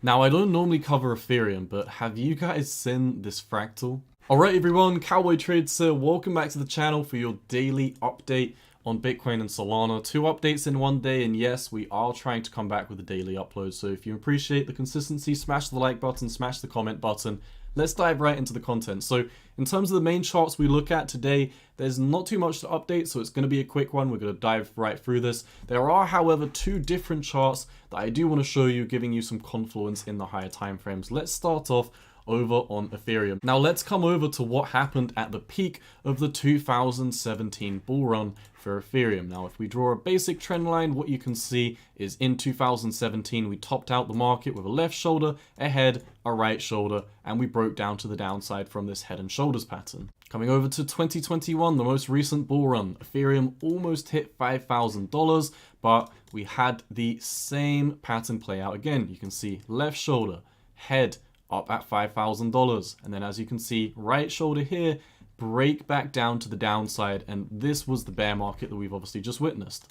Now, I don't normally cover Ethereum, but have you guys seen this fractal? Alright everyone, Cowboy Trades here. Welcome back to the channel for your daily update on Bitcoin and Solana. 2 updates in one day, and yes, we are trying to come back with a daily upload. So if you appreciate the consistency, smash the like button, smash the comment button. Let's dive right into the content. So in terms of the main charts we look at today, there's not too much to update, so it's going to be a quick one. We're going to dive right through this. There are, however, 2 different charts that I do want to show you, giving you some confluence in the higher time frames. Let's start off over on Ethereum. Now let's come over to what happened at the peak of the 2017 bull run for Ethereum. Now if we draw a basic trend line, what you can see is in 2017 we topped out the market with a left shoulder, a head, a right shoulder, and we broke down to the downside from this head and shoulders pattern. Coming over to 2021, the most recent bull run, Ethereum almost hit $5,000, but we had the same pattern play out again. You can see left shoulder, head, up at $5,000, and then as you can see, right shoulder here, break back down to the downside, and this was the bear market that we've obviously just witnessed.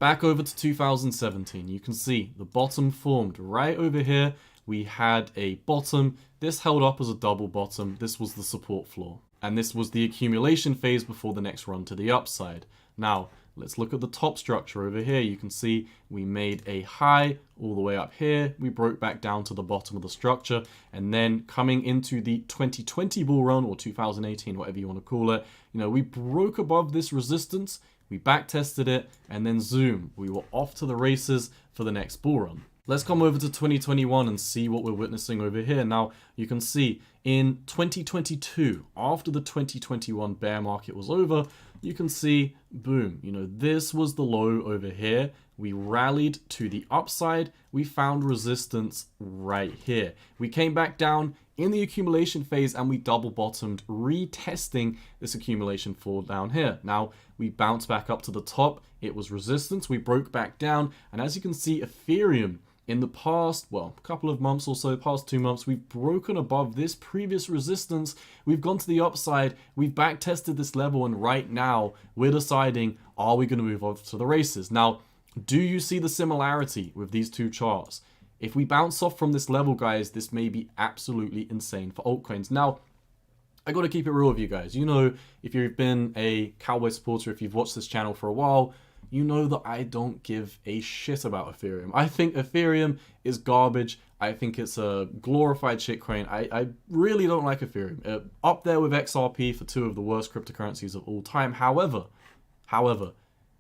Back over to 2017, you can see the bottom formed right over here. We had a bottom, this held up as a double bottom, this was the support floor, and this was the accumulation phase before the next run to the upside. Now, let's look at the top structure over here. You can see we made a high all the way up here. We broke back down to the bottom of the structure. And then coming into the 2020 bull run, or 2018, whatever you want to call it, we broke above this resistance. We back tested it, and then zoom, we were off to the races for the next bull run. Let's come over to 2021 and see what we're witnessing over here. Now, you can see in 2022, after the 2021 bear market was over, you can see, boom, this was the low over here. We rallied to the upside. We found resistance right here. We came back down in the accumulation phase and we double bottomed, retesting this accumulation fall down here. Now, we bounced back up to the top. It was resistance. We broke back down. And as you can see, Ethereum, in the past, well, a couple of months or so, past 2 months, we've broken above this previous resistance. We've gone to the upside. We've back tested this level. And right now we're deciding, are we going to move on to the races? Now, do you see the similarity with these 2 charts? If we bounce off from this level, guys, this may be absolutely insane for altcoins. Now, I got to keep it real with you guys. If you've been a Cowboy supporter, if you've watched this channel for a while, you know that I don't give a shit about Ethereum. I think Ethereum is garbage. I think it's a glorified shitcoin. I really don't like Ethereum. Up there with XRP for 2 of the worst cryptocurrencies of all time. However,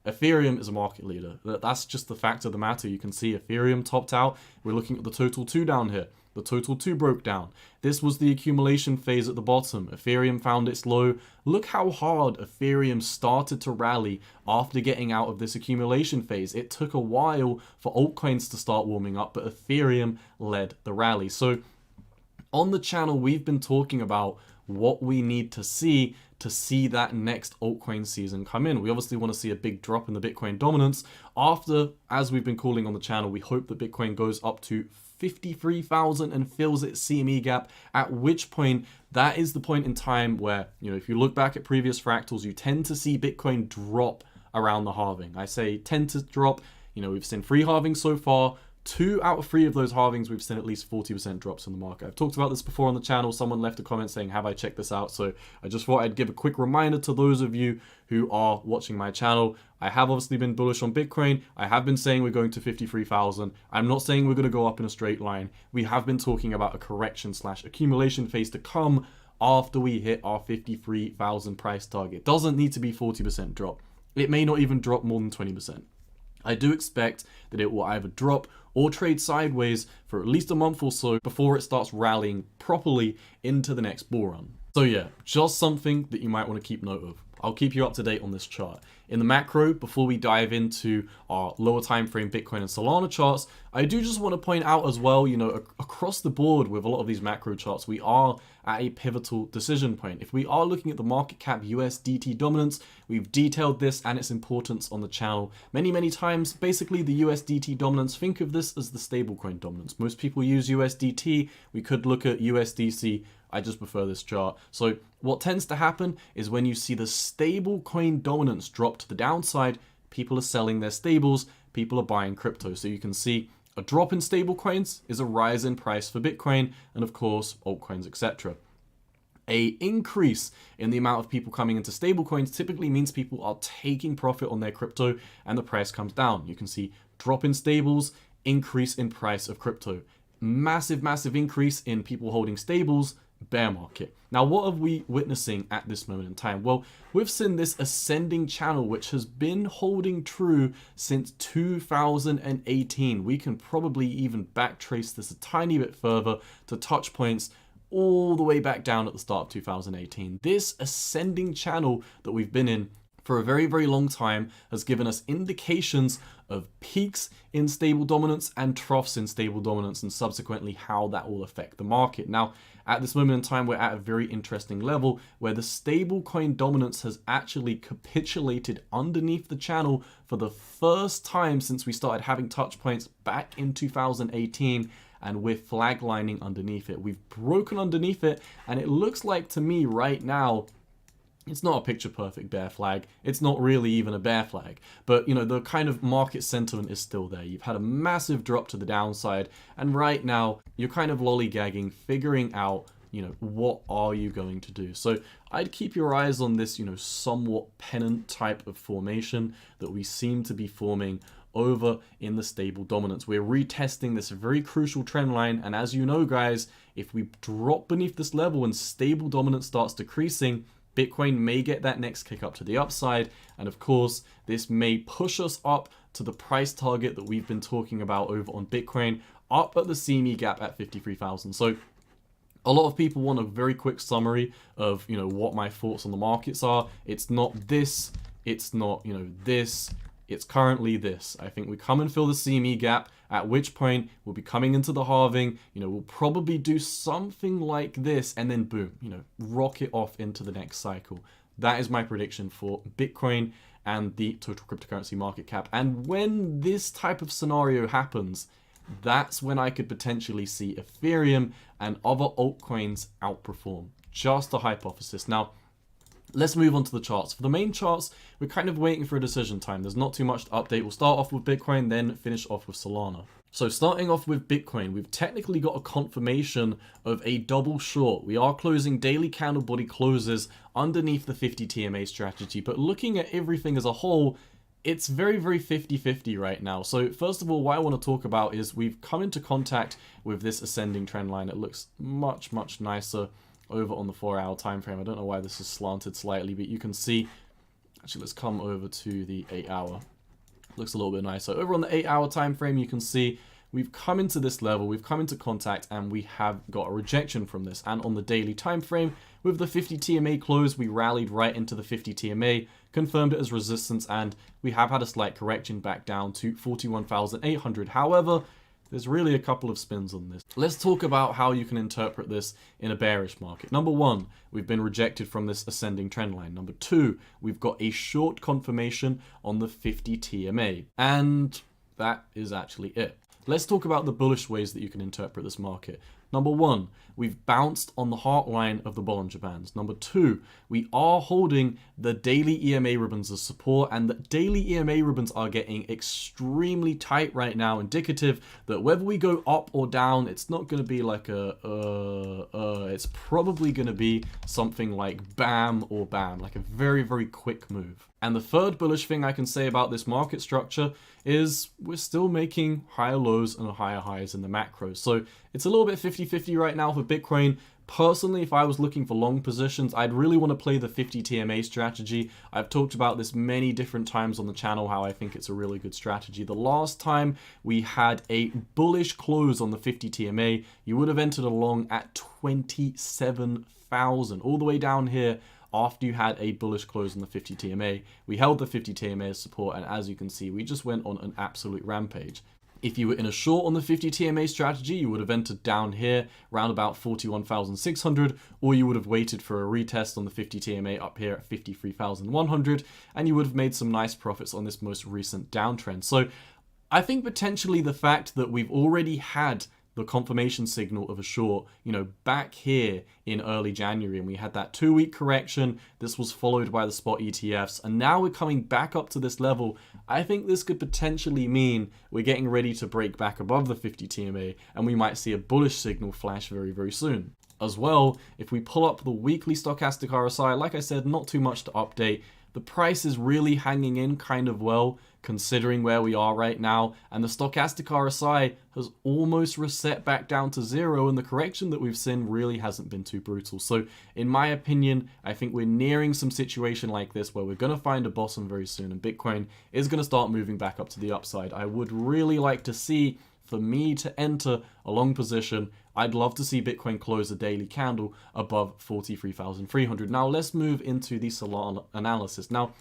Ethereum is a market leader. That's just the fact of the matter. You can see Ethereum topped out. We're looking at the total 2 down here. The total 2 broke down. This was the accumulation phase at the bottom. Ethereum found its low. Look how hard Ethereum started to rally after getting out of this accumulation phase. It took a while for altcoins to start warming up, but Ethereum led the rally. So on the channel, we've been talking about what we need to see that next altcoin season come in. We obviously want to see a big drop in the Bitcoin dominance after, as we've been calling on the channel, we hope that Bitcoin goes up to 53,000 and fills its CME gap, at which point that is the point in time where, if you look back at previous fractals, you tend to see Bitcoin drop around the halving. I say tend to drop, we've seen 3 halvings so far. 2 out of 3 of those halvings, we've seen at least 40% drops in the market. I've talked about this before on the channel. Someone left a comment saying, have I checked this out? So I just thought I'd give a quick reminder to those of you who are watching my channel. I have obviously been bullish on Bitcoin. I have been saying we're going to 53,000. I'm not saying we're going to go up in a straight line. We have been talking about a correction / accumulation phase to come after we hit our 53,000 price target. Doesn't need to be 40% drop. It may not even drop more than 20%. I do expect that it will either drop or trade sideways for at least a month or so before it starts rallying properly into the next bull run. So yeah, just something that you might want to keep note of. I'll keep you up to date on this chart. In the macro, before we dive into our lower time frame Bitcoin and Solana charts, I do just want to point out as well, across the board with a lot of these macro charts, we are at a pivotal decision point. If we are looking at the market cap USDT dominance, we've detailed this and its importance on the channel many times. Basically, the USDT dominance, think of this as the stablecoin dominance. Most people use USDT. We could look at USDC. I just prefer this chart. So what tends to happen is when you see the stable coin dominance drop to the downside, people are selling their stables, people are buying crypto. So you can see a drop in stable coins is a rise in price for Bitcoin and of course altcoins, etc. A increase in the amount of people coming into stablecoins typically means people are taking profit on their crypto and the price comes down. You can see drop in stables, increase in price of crypto. Massive, massive increase in people holding stables, bear market. Now, what are we witnessing at this moment in time? Well, we've seen this ascending channel, which has been holding true since 2018. We can probably even backtrace this a tiny bit further to touch points all the way back down at the start of 2018. This ascending channel that we've been in for a very, very long time has given us indications of peaks in stable dominance and troughs in stable dominance, and subsequently how that will affect the market. Now, at this moment in time, we're at a very interesting level where the stable coin dominance has actually capitulated underneath the channel for the first time since we started having touch points back in 2018. And we're flaglining underneath it. We've broken underneath it, and it looks like to me right now, it's not a picture perfect bear flag. It's not really even a bear flag. But, you know, the kind of market sentiment is still there. You've had a massive drop to the downside, and right now you're kind of lollygagging, figuring out, you know, what are you going to do? So I'd keep your eyes on this, you know, somewhat pennant type of formation that we seem to be forming over in the stable dominance. We're retesting this very crucial trend line, and as you know, guys, if we drop beneath this level and stable dominance starts decreasing, Bitcoin may get that next kick up to the upside, and of course this may push us up to the price target that we've been talking about over on Bitcoin, up at the CME gap at 53,000. So a lot of people want a very quick summary of, you know, what my thoughts on the markets are. It's not this, it's not, you know, this, it's currently this. I think we come and fill the CME gap, at which point we'll be coming into the halving. You know, we'll probably do something like this, and then boom, you know, rocket off into the next cycle. That is my prediction for Bitcoin and the total cryptocurrency market cap. And when this type of scenario happens, that's when I could potentially see Ethereum and other altcoins outperform. Just a hypothesis. Now, let's move on to the charts. For the main charts, we're kind of waiting for a decision time. There's not too much to update. We'll start off with Bitcoin, then finish off with Solana. So starting off with Bitcoin, we've technically got a confirmation of a double short. We are closing daily candle body closes underneath the 50 TMA strategy, but looking at everything as a whole, it's very, very 50-50 right now. So first of all, what I want to talk about is we've come into contact with this ascending trend line. It looks much, much nicer over on the 4-hour time frame. I don't know why this is slanted slightly, but you can see, actually let's come over to the 8-hour. Looks a little bit nicer. Over on the 8-hour time frame, you can see we've come into this level, we've come into contact, and we have got a rejection from this. And on the daily time frame, with the 50 TMA close, we rallied right into the 50 TMA, confirmed it as resistance, and we have had a slight correction back down to 41,800. However, there's really a couple of spins on this. Let's talk about how you can interpret this in a bearish market. Number one, we've been rejected from this ascending trend line. Number two, we've got a short confirmation on the 50 TMA. And that is actually it. Let's talk about the bullish ways that you can interpret this market. Number one, we've bounced on the heart line of the Bollinger Bands. Number two, we are holding the daily EMA ribbons as support, and the daily EMA ribbons are getting extremely tight right now, indicative that whether we go up or down, it's not going to be like it's probably going to be something like bam or bam, like a very, very quick move. And the third bullish thing I can say about this market structure is we're still making higher lows and higher highs in the macros. So it's a little bit 50-50 right now for Bitcoin. Personally, if I was looking for long positions, I'd really want to play the 50 TMA strategy. I've talked about this many different times on the channel, how I think it's a really good strategy. The last time we had a bullish close on the 50 TMA, you would have entered along at 27,000, all the way down here. After you had a bullish close on the 50 TMA, we held the 50 TMA as support, and as you can see, we just went on an absolute rampage. If you were in a short on the 50 TMA strategy, you would have entered down here, around about 41,600, or you would have waited for a retest on the 50 TMA up here at 53,100, and you would have made some nice profits on this most recent downtrend. So I think potentially the fact that we've already had the confirmation signal of a short, back here in early January, and we had that 2-week correction. This was followed by the spot ETFs, and now we're coming back up to this level. I think this could potentially mean we're getting ready to break back above the 50 TMA, and we might see a bullish signal flash very, very soon. As well, if we pull up the weekly stochastic RSI, like I said, not too much to update. The price is really hanging in kind of well, considering where we are right now, and the stochastic RSI has almost reset back down to 0, and the correction that we've seen really hasn't been too brutal. So in my opinion, I think we're nearing some situation like this where we're going to find a bottom very soon, and Bitcoin is going to start moving back up to the upside. I would really like to see, for me to enter a long position, I'd love to see Bitcoin close a daily candle above 43,300. Now let's move into the Solana analysis. Now,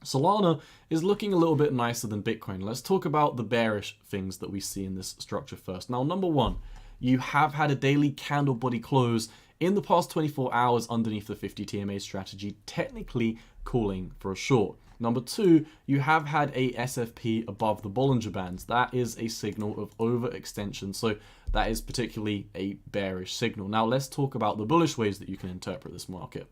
Solana is looking a little bit nicer than Bitcoin. Let's talk about the bearish things that we see in this structure first. Now, number one, you have had a daily candle body close in the past 24 hours underneath the 50 TMA strategy, technically calling for a short. Number two, you have had a SFP above the Bollinger Bands. That is a signal of overextension, so that is particularly a bearish signal. Now let's talk about the bullish ways that you can interpret this market.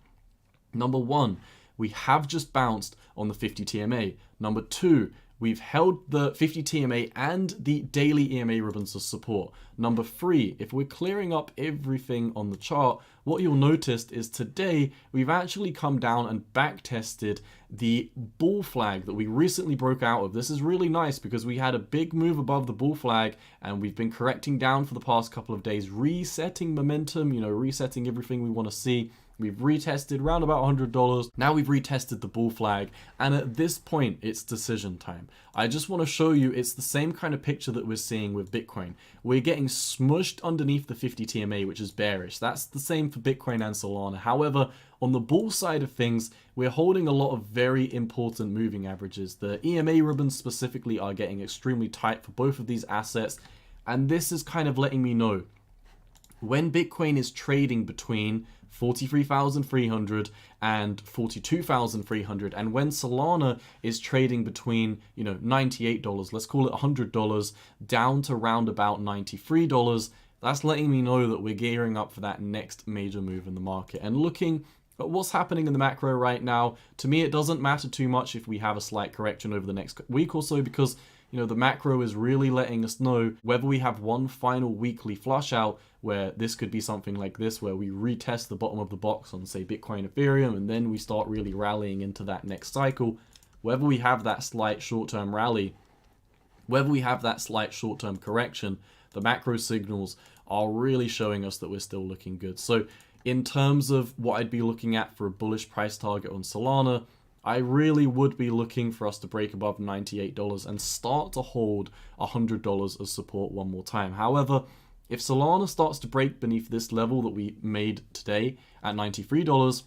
Number one, we have just bounced on the 50 TMA. Number two, we've held the 50 TMA and the daily EMA ribbons as support. Number three, if we're clearing up everything on the chart, what you'll notice is today we've actually come down and back tested the bull flag that we recently broke out of. This is really nice because we had a big move above the bull flag and we've been correcting down for the past couple of days, resetting momentum, resetting everything we want to see. We've retested around about $100. Now we've retested the bull flag, and at this point, it's decision time. I just want to show you it's the same kind of picture that we're seeing with Bitcoin. We're getting smushed underneath the 50 TMA, which is bearish. That's the same for Bitcoin and Solana. However, on the bull side of things, we're holding a lot of very important moving averages. The EMA ribbons specifically are getting extremely tight for both of these assets, and this is kind of letting me know when Bitcoin is trading between 43,300 and 42,300, and when Solana is trading between $98, let's call it $100, down to round about $93, that's letting me know that we're gearing up for that next major move in the market. And looking at what's happening in the macro right now, to me it doesn't matter too much if we have a slight correction over the next week or so, because the macro is really letting us know whether we have one final weekly flush out where this could be something like this, where we retest the bottom of the box on, say, Bitcoin, Ethereum, and then we start really rallying into that next cycle. Whether we have that slight short-term rally, whether we have that slight short-term correction, the macro signals are really showing us that we're still looking good. So in terms of what I'd be looking at for a bullish price target on Solana, I really would be looking for us to break above $98 and start to hold $100 as support one more time. However, if Solana starts to break beneath this level that we made today at $93,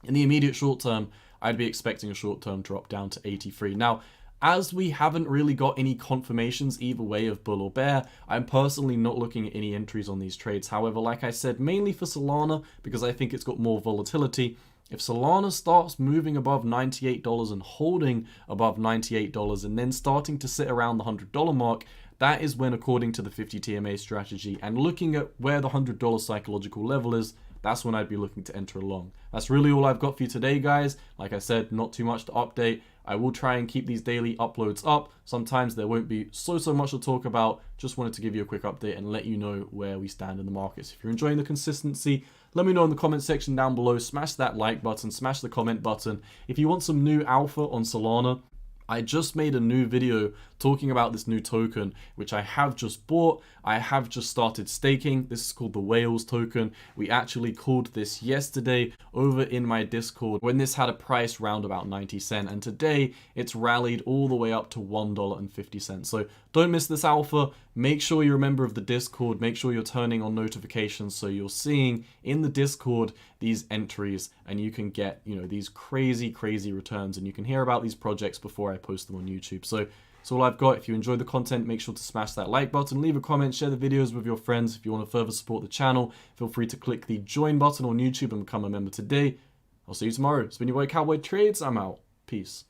in the immediate short term, I'd be expecting a short term drop down to 83. Now, as we haven't really got any confirmations either way of bull or bear, I'm personally not looking at any entries on these trades. However, like I said, mainly for Solana, because I think it's got more volatility, if Solana starts moving above $98 and holding above $98 and then starting to sit around the $100 mark, that is when, according to the 50 TMA strategy and looking at where the $100 psychological level is, that's when I'd be looking to enter along. That's really all I've got for you today, guys. Like I said, not too much to update. I will try and keep these daily uploads up. Sometimes there won't be so much to talk about. Just wanted to give you a quick update and let you know where we stand in the markets. If you're enjoying the consistency, let me know in the comment section down below. Smash that like button, smash the comment button. If you want some new alpha on Solana, I just made a new video talking about this new token, which I have just bought. I have just started staking. This is called the Whales token. We actually called this yesterday over in my Discord when this had a price round about 90 cents. And today it's rallied all the way up to $1.50. So don't miss this alpha. Make sure you're a member of the Discord. Make sure you're turning on notifications so you're seeing in the Discord these entries and you can get, these crazy returns, and you can hear about these projects before I post them on YouTube. So that's all I've got. If you enjoyed the content, make sure to smash that like button, leave a comment, share the videos with your friends. If you want to further support the channel, feel free to click the join button on YouTube and become a member today. I'll see you tomorrow. It's been your boy Cowboy Trades. I'm out. Peace.